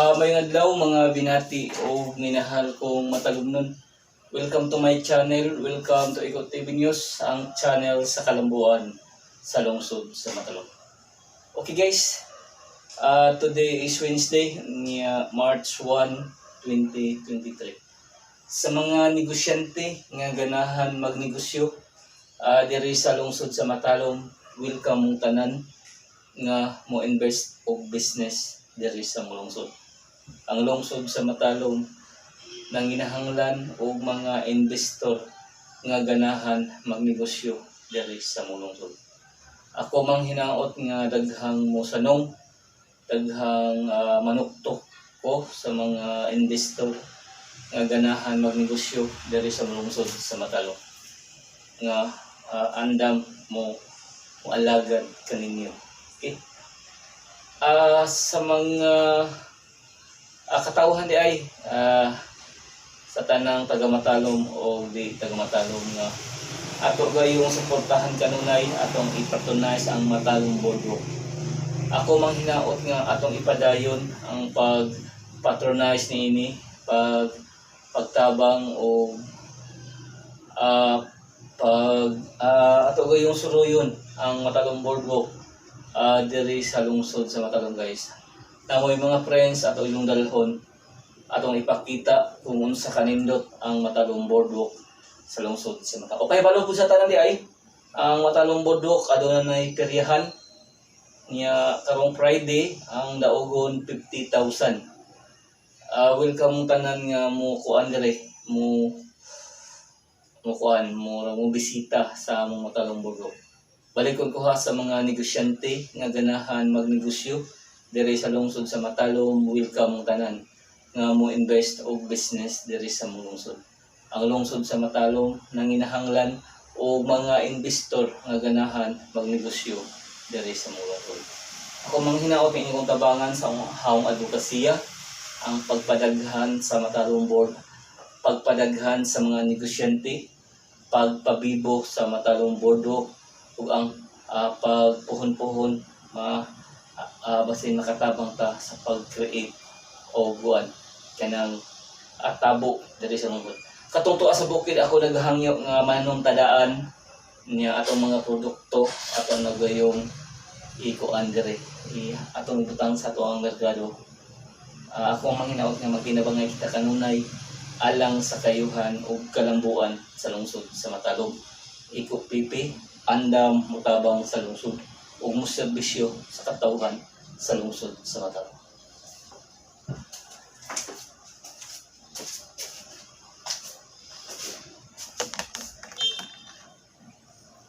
May adlaw mga binati o minahal kong matagumnon. Welcome to my channel. Welcome to Ikot TV News, ang channel sa kalambuan sa lungsod sa Matalom. Okay guys, today is Wednesday, March 1, 2023. Sa mga negosyante nga ganahan magnegosyo diri sa lungsod sa Matalom, welcome mong tanan nga mo invest og business diri sa lungsod. Ang lungsod sa Matalom nanginahanglan og mga investor nga ganahan magnegosyo diri sa lungsod. Ako mang hinaot nga daghang mosanong, daghang manuktok ko sa mga investor nga ganahan magnegosyo diri sa lungsod sa Matalom. Nga andam mo alagad kaninyo. Okay? Sa mga katawhan di ay sa tanang taga-Matalom o di taga-Matalom nga ato gayong suportahan kanunay atong ipatronize ang Matalom Boardwalk. Ako mang hinaot nga atong ipadayon ang pag-patronize niini, pagtabang o ato gayong suruyon ang Matalom Boardwalk diri sa lungsod sa Matalom guys. Namoy mga friends ato inyong dalhon atong ipakita kung unsa kanindot ang Matalom Boardwalk sa lungsod sa Matalom. Okay, balo po sa tanan di ay ang Matalom Boardwalk adunay peryahan niya karong Friday ang daogon 50,000. Welcome tanan nga mo kuan dire mo bisita sa among Matalom Boardwalk. Balikon ko ha sa mga negosyante nga ganahan magnegosyo diri sa lungsod sa Matalom, welcome tanan nga mo invest og business diri sa lungsod. Ang lungsod sa Matalom nanginahanglan og mga investor nga ganahan magnegosyo diri sa lungsod. Ako mang hinaot ang inyong tabangan sa haong advokasya, ang pagpadaghan sa Matalom Board, pagpadaghan sa mga negosyante, pagpabibo sa Matalom Boardwalk ug ang pagpuhon-puhon basin nakatabang ta sa pag-create o guan kanang tabo diri sa lungsod. Katungtuan sa bukid ako naghangyo nga manong tadaan niya atong mga produkto atong nagayong ikuan diri atong ibutang sa tuang merkado. Ako ang manghinaot nga magtinabangay kita kanunay alang sa kayuhan ug kalambuan sa lungsod sa Matalom. Iko pipi andam mutabang sa lungsod ug moserbisyo sa katawhan sa lungsod sa Matalom.